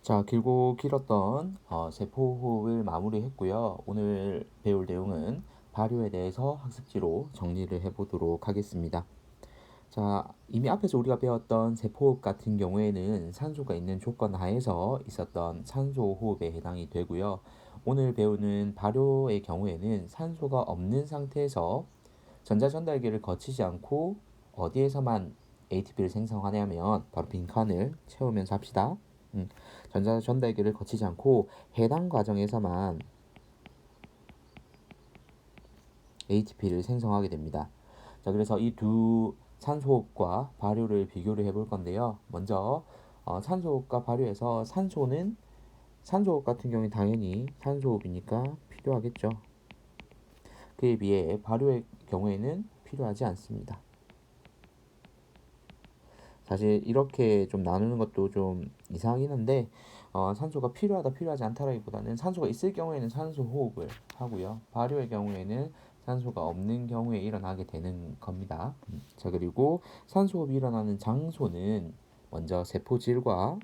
자, 길고 길었던 세포호흡을 마무리했고요. 오늘 배울 내용은 발효에 대해서 학습지로 정리를 해보도록 하겠습니다. 자, 이미 앞에서 우리가 배웠던 세포호흡 같은 경우에는 산소가 있는 조건 하에서 있었던 산소호흡에 해당이 되고요. 오늘 배우는 발효의 경우에는 산소가 없는 상태에서 전자전달기를 거치지 않고 어디에서만 ATP를 생성하냐면 바로 빈칸을 채우면서 합시다. 전자전달기를 거치지 않고 해당 과정에서만 ATP를 생성하게 됩니다. 자, 그래서 이 두 산소호흡과 발효를 비교를 해볼 건데요. 먼저 산소호흡과 발효에서 산소호흡 같은 경우에 당연히 산소호흡이니까 필요하겠죠. 그에 비해 발효의 경우에는 필요하지 않습니다. 사실 이렇게 좀 나누는 것도 좀 이상하긴 한데 산소가 필요하다 필요하지 않다라기보다는 산소가 있을 경우에는 산소 호흡을 하고요. 발효의 경우에는 산소가 없는 경우에 일어나게 되는 겁니다. 자, 그리고 산소 호흡이 일어나는 장소는 먼저 세포질과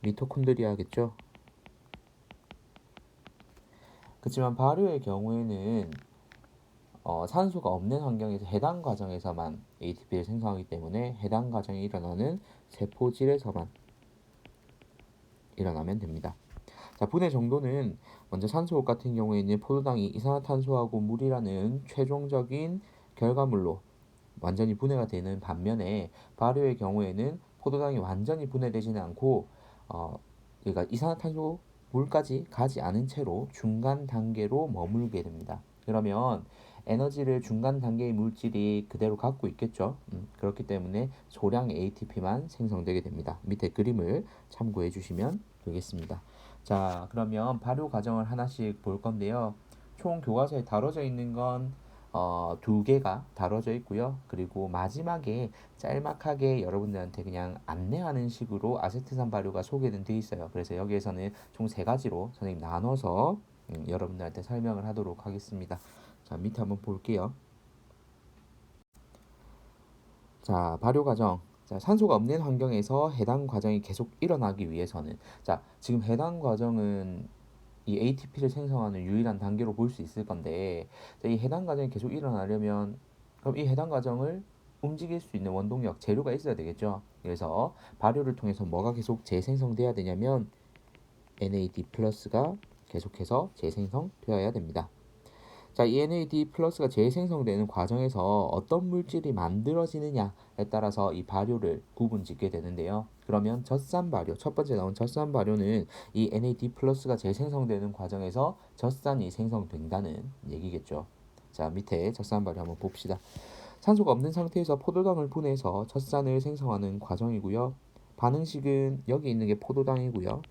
미토콘드리아겠죠. 그렇지만 발효의 경우에는 산소가 없는 환경에서 해당 과정에서만 ATP를 생성하기 때문에 해당 과정이 일어나는 세포질에서만 일어나면 됩니다. 자, 분해 정도는 먼저 산소호흡 같은 경우에는 포도당이 이산화탄소하고 물이라는 최종적인 결과물로 완전히 분해가 되는 반면에 발효의 경우에는 포도당이 완전히 분해되지는 않고 그러니까 이산화탄소 물까지 가지 않은 채로 중간 단계로 머물게 됩니다. 그러면 에너지를 중간 단계의 물질이 그대로 갖고 있겠죠. 그렇기 때문에 소량의 ATP만 생성되게 됩니다. 밑에 그림을 참고해 주시면 되겠습니다. 자, 그러면 발효 과정을 하나씩 볼 건데요. 총 교과서에 다뤄져 있는 건 두 개가 다뤄져 있고요. 그리고 마지막에 짤막하게 여러분들한테 그냥 안내하는 식으로 아세트산 발효가 소개는 돼 있어요. 그래서 여기에서는 총 세 가지로 선생님 나눠서 여러분들한테 설명을 하도록 하겠습니다. 자, 밑에 한번 볼게요. 자, 발효 과정. 자, 산소가 없는 환경에서 해당 과정이 계속 일어나기 위해서는 자, 지금 해당 과정은 이 ATP를 생성하는 유일한 단계로 볼 수 있을 건데 이 해당 과정이 계속 일어나려면 그럼 이 해당 과정을 움직일 수 있는 원동력, 재료가 있어야 되겠죠. 그래서 발효를 통해서 뭐가 계속 재생성돼야 되냐면 NAD 플러스가 계속해서 재생성되어야 됩니다. 자, 이 NAD 플러스가 재생성되는 과정에서 어떤 물질이 만들어지느냐에 따라서 이 발효를 구분짓게 되는데요. 그러면 젖산 발효, 첫 번째 나온 젖산 발효는 이 NAD 플러스가 재생성되는 과정에서 젖산이 생성된다는 얘기겠죠. 자, 밑에 젖산 발효 한번 봅시다. 산소가 없는 상태에서 포도당을 분해해서 젖산을 생성하는 과정이고요. 반응식은 여기 있는 게 포도당이고요.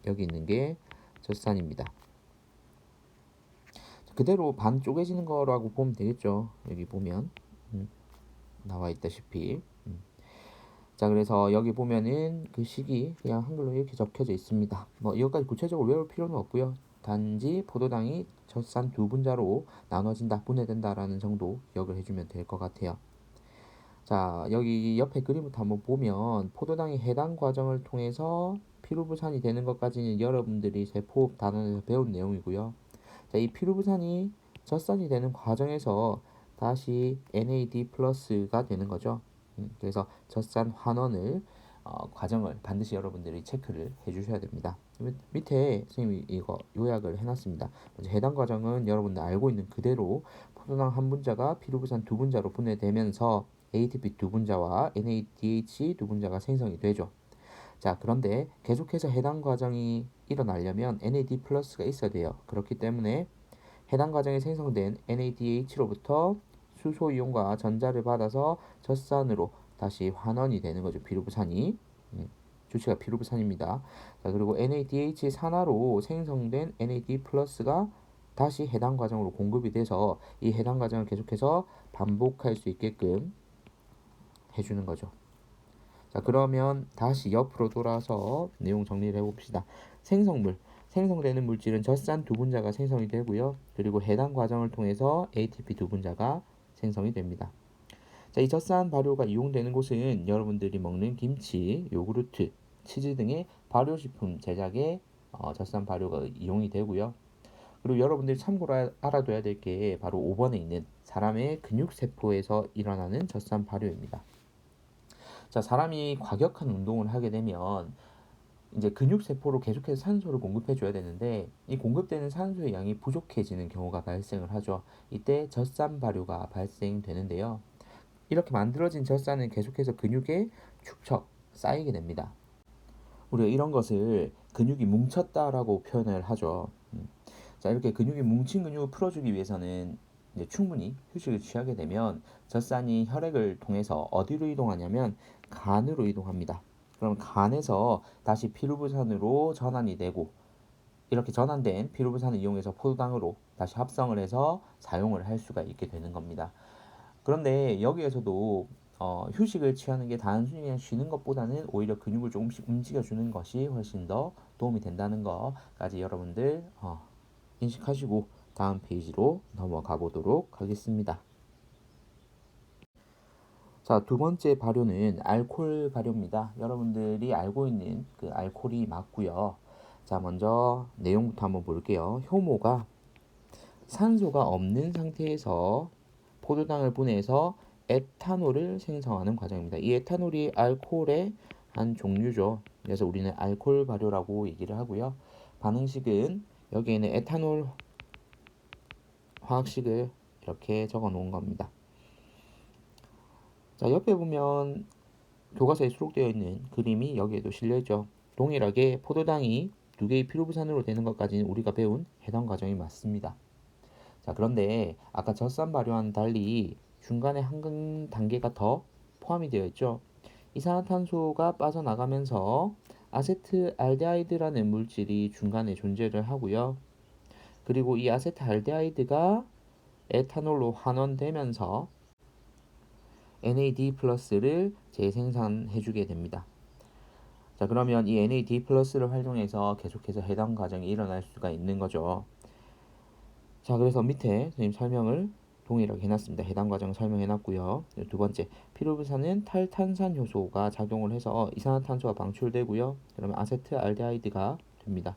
여기 있는 게 젖산입니다. 그대로 반 쪼개지는 거라고 보면 되겠죠. 여기 보면 나와 있다시피 자, 그래서 여기 보면은 그 식이 그냥 한글로 이렇게 적혀져 있습니다. 뭐 이것까지 구체적으로 외울 필요는 없고요. 단지 포도당이 젖산 두 분자로 나눠진다, 분해된다라는 정도 기억을 해주면 될 것 같아요. 자, 여기 옆에 그림부터 한번 보면 포도당이 해당 과정을 통해서 피루부산이 되는 것까지는 여러분들이 세포 단원에서 배운 내용이고요. 자, 이 피루부산이 젖산이 되는 과정에서 다시 NAD 플러스가 되는 거죠. 그래서 젖산 환원을 과정을 반드시 여러분들이 체크를 해주셔야 됩니다. 밑에 선생님이 이거 요약을 해놨습니다. 먼저 해당 과정은 여러분들 알고 있는 그대로 포도당 한 분자가 피루부산 두 분자로 분해되면서 ATP 두 분자와 NADH 두 분자가 생성이 되죠. 자, 그런데 계속해서 해당 과정이 일어나려면 NAD 플러스가 있어야 돼요. 그렇기 때문에 해당 과정에 생성된 NADH로부터 수소 이온과 전자를 받아서 젖산으로 다시 환원이 되는 거죠. 피루부산이. 주체가 피루부산입니다. 자, 그리고 NADH 산화로 생성된 NAD 플러스가 다시 해당 과정으로 공급이 돼서 이 해당 과정을 계속해서 반복할 수 있게끔 해주는 거죠. 자, 그러면 다시 옆으로 돌아서 내용 정리를 해봅시다. 생성되는 물질은 젖산 두 분자가 생성이 되고요. 그리고 해당 과정을 통해서 ATP 두 분자가 생성이 됩니다. 자, 이 젖산 발효가 이용되는 곳은 여러분들이 먹는 김치, 요구르트, 치즈 등의 발효식품 제작에 젖산 발효가 이용이 되고요. 그리고 여러분들이 참고로 알아둬야 될 게 바로 5번에 있는 사람의 근육세포에서 일어나는 젖산 발효입니다. 자, 사람이 과격한 운동을 하게 되면 이제 근육세포로 계속해서 산소를 공급해줘야 되는데 이 공급되는 산소의 양이 부족해지는 경우가 발생을 하죠. 이때 젖산 발효가 발생되는데요. 이렇게 만들어진 젖산은 계속해서 근육에 축적, 쌓이게 됩니다. 우리가 이런 것을 근육이 뭉쳤다라고 표현을 하죠. 자, 이렇게 근육이 뭉친 근육을 풀어주기 위해서는 이제 충분히 휴식을 취하게 되면 젖산이 혈액을 통해서 어디로 이동하냐면 간으로 이동합니다. 그럼 간에서 다시 피루부산으로 전환이 되고 이렇게 전환된 피루부산을 이용해서 포도당으로 다시 합성을 해서 사용을 할 수가 있게 되는 겁니다. 그런데 여기에서도 휴식을 취하는 게 단순히 그냥 쉬는 것보다는 오히려 근육을 조금씩 움직여주는 것이 훨씬 더 도움이 된다는 것까지 여러분들 인식하시고 다음 페이지로 넘어가 보도록 하겠습니다. 자, 두 번째 발효는 알코올 발효입니다. 여러분들이 알고 있는 그 알코올이 맞고요. 자, 먼저 내용부터 한번 볼게요. 효모가 산소가 없는 상태에서 포도당을 분해해서 에탄올을 생성하는 과정입니다. 이 에탄올이 알코올의 한 종류죠. 그래서 우리는 알코올 발효라고 얘기를 하고요. 반응식은 여기에는 에탄올 화학식을 이렇게 적어 놓은 겁니다. 자, 옆에 보면 교과서에 수록되어 있는 그림이 여기에도 실려있죠. 동일하게 포도당이 두 개의 피루부산으로 되는 것까지는 우리가 배운 해당 과정이 맞습니다. 자, 그런데 아까 젖산 발효와는 달리 중간에 한 단계가 더 포함이 되어 있죠. 이산화탄소가 빠져나가면서 아세트알데하이드라는 물질이 중간에 존재를 하고요. 그리고 이 아세트알데하이드가 에탄올로 환원되면서 NAD 플러스를 재생산해주게 됩니다. 자, 그러면 이 NAD 플러스를 활용해서 계속해서 해당 과정이 일어날 수가 있는 거죠. 자, 그래서 밑에 선생님 설명을 동일하게 해놨습니다. 해당 과정 설명해놨고요. 두 번째, 피루부산은 탈탄산 효소가 작용을 해서 이산화탄소가 방출되고요. 그러면 아세트알데하이드가 됩니다.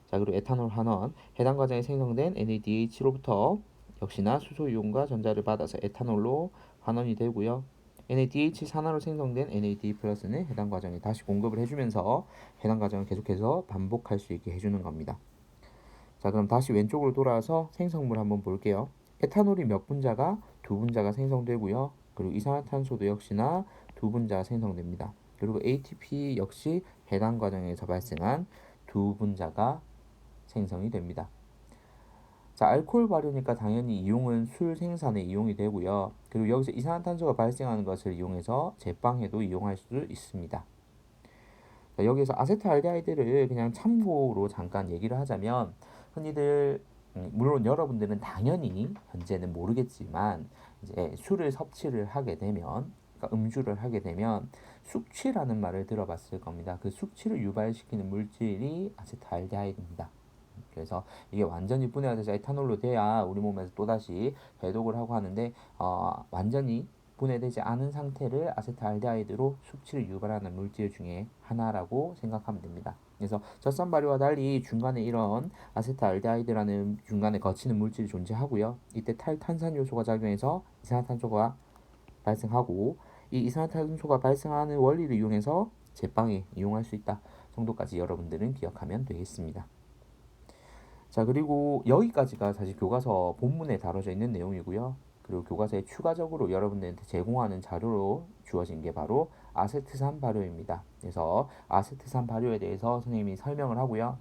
자, 그리고 에탄올 환원, 해당 과정에 생성된 NADH로부터 역시나 수소 이온과 전자를 받아서 에탄올로 환원이 되고요. NADH 산화로 생성된 NAD 플러스는 해당 과정에 다시 공급을 해주면서 해당 과정을 계속해서 반복할 수 있게 해주는 겁니다. 자, 그럼 다시 왼쪽으로 돌아와서 생성물 한번 볼게요. 에탄올이 몇 분자가? 두 분자가 생성되고요. 그리고 이산화탄소도 역시나 두 분자가 생성됩니다. 그리고 ATP 역시 해당 과정에서 발생한 두 분자가 생성이 됩니다. 자, 알코올 발효니까 당연히 이용은 술 생산에 이용이 되고요. 그리고 여기서 이산화탄소가 발생하는 것을 이용해서 제빵에도 이용할 수 있습니다. 자, 여기서 아세트알데하이드를 그냥 참고로 잠깐 얘기를 하자면 흔히들 물론 여러분들은 당연히 현재는 모르겠지만 이제 술을 섭취를 하게 되면 그러니까 음주를 하게 되면 숙취라는 말을 들어봤을 겁니다. 그 숙취를 유발시키는 물질이 아세트알데하이드입니다. 그래서 이게 완전히 분해가 돼서 에탄올로 돼야 우리 몸에서 또다시 배독을 하고 하는데 완전히 분해되지 않은 상태를 아세트알데하이드로 숙취를 유발하는 물질 중에 하나라고 생각하면 됩니다. 그래서 젖산 발효와 달리 중간에 이런 아세트알데하이드라는 중간에 거치는 물질이 존재하고요. 이때 탈탄산 요소가 작용해서 이산화탄소가 발생하고 이 이산화탄소가 발생하는 원리를 이용해서 제빵에 이용할 수 있다 정도까지 여러분들은 기억하면 되겠습니다. 자, 그리고 여기까지가 사실 교과서 본문에 다뤄져 있는 내용이고요. 그리고 교과서에 추가적으로 여러분들한테 제공하는 자료로 주어진 게 바로 아세트산 발효입니다. 그래서 아세트산 발효에 대해서 선생님이 설명을 하고요.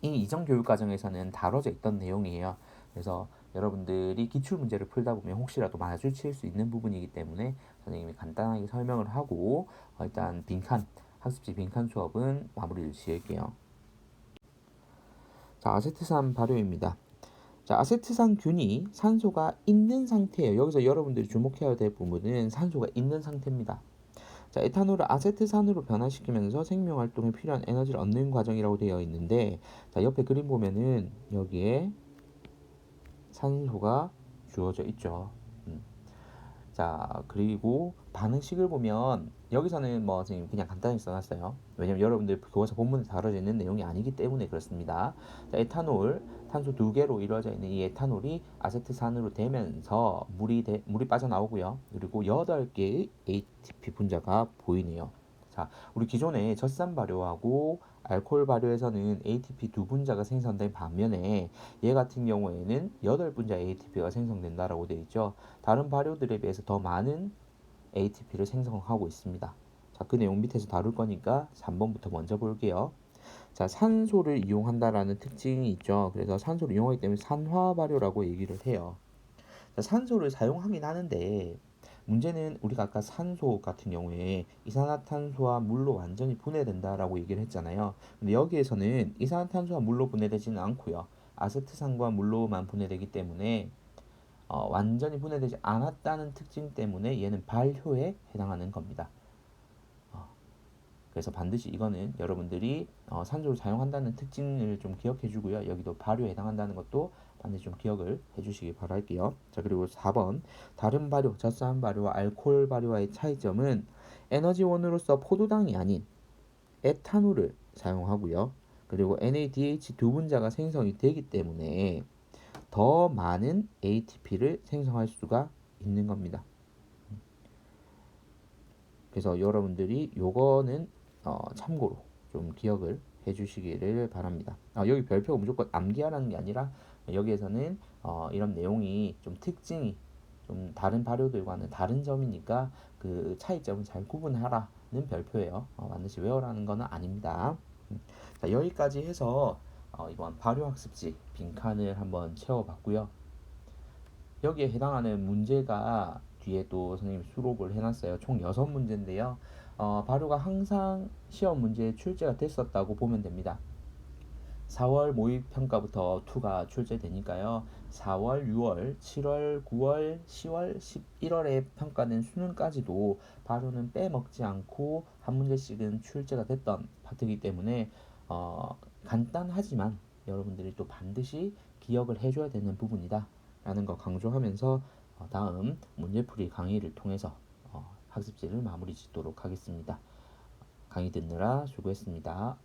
이 이전 교육 과정에서는 다뤄져 있던 내용이에요. 그래서 여러분들이 기출 문제를 풀다 보면 혹시라도 마주칠 수 있는 부분이기 때문에 선생님이 간단하게 설명을 하고 일단 학습지 빈칸 수업은 마무리를 지을게요. 자, 아세트산 발효입니다. 자, 아세트산균이 산소가 있는 상태예요. 여기서 여러분들이 주목해야 될 부분은 산소가 있는 상태입니다. 자, 에탄올을 아세트산으로 변화시키면서 생명활동에 필요한 에너지를 얻는 과정이라고 되어 있는데, 자, 옆에 그림 보면은 여기에 산소가 주어져 있죠. 자, 그리고 반응식을 보면 여기서는 뭐 선생님 그냥 간단히 써놨어요. 왜냐면 여러분들 교과서 본문에 다뤄져 있는 내용이 아니기 때문에 그렇습니다. 자, 에탄올, 탄소 2개로 이루어져 있는 이 에탄올이 아세트산으로 되면서 물이 빠져나오고요. 그리고 8개의 ATP 분자가 보이네요. 자, 우리 기존에 젖산 발효하고 알코올 발효에서는 ATP 두 분자가 생성된 반면에 얘 같은 경우에는 8분자 ATP가 생성된다라고 되어 있죠. 다른 발효들에 비해서 더 많은 ATP를 생성하고 있습니다. 자, 그 내용 밑에서 다룰 거니까 3번부터 먼저 볼게요. 자, 산소를 이용한다라는 특징이 있죠. 그래서 산소를 이용하기 때문에 산화 발효라고 얘기를 해요. 자, 산소를 사용하긴 하는데 문제는 우리가 아까 산소 같은 경우에 이산화탄소와 물로 완전히 분해된다라고 얘기를 했잖아요. 근데 여기에서는 이산화탄소와 물로 분해되지는 않고요. 아세트산과 물로만 분해되기 때문에 완전히 분해되지 않았다는 특징 때문에 얘는 발효에 해당하는 겁니다. 그래서 반드시 이거는 여러분들이 산소를 사용한다는 특징을 좀 기억해 주고요. 여기도 발효에 해당한다는 것도 반드시 좀 기억을 해 주시기 바랄게요. 자, 그리고 4번. 다른 발효, 젖산 발효와 알코올 발효와의 차이점은 에너지원으로서 포도당이 아닌 에탄올을 사용하고요. 그리고 NADH 두 분자가 생성이 되기 때문에 더 많은 ATP를 생성할 수가 있는 겁니다. 그래서 여러분들이 요거는 참고로 좀 기억을 해주시기를 바랍니다. 여기 별표가 무조건 암기하라는 게 아니라 여기에서는 이런 내용이 좀 특징이 좀 다른 발효들과는 다른 점이니까 그 차이점을 잘 구분하라는 별표예요. 반드시 외워라는 거는 아닙니다. 자, 여기까지 해서 이번 발효학습지 빈칸을 한번 채워봤고요. 여기에 해당하는 문제가 뒤에 또 선생님이 수록을 해놨어요. 총 6문제인데요. 발효가 항상 시험 문제에 출제가 됐었다고 보면 됩니다. 4월 모의평가부터 2가 출제되니까요. 4월, 6월, 7월, 9월, 10월, 11월에 평가된 수능까지도 발효는 빼먹지 않고 한 문제씩은 출제가 됐던 파트이기 때문에 간단하지만 여러분들이 또 반드시 기억을 해줘야 되는 부분이다 라는 거 강조하면서 다음 문제풀이 강의를 통해서 학습지를 마무리 짓도록 하겠습니다. 강의 듣느라 수고했습니다.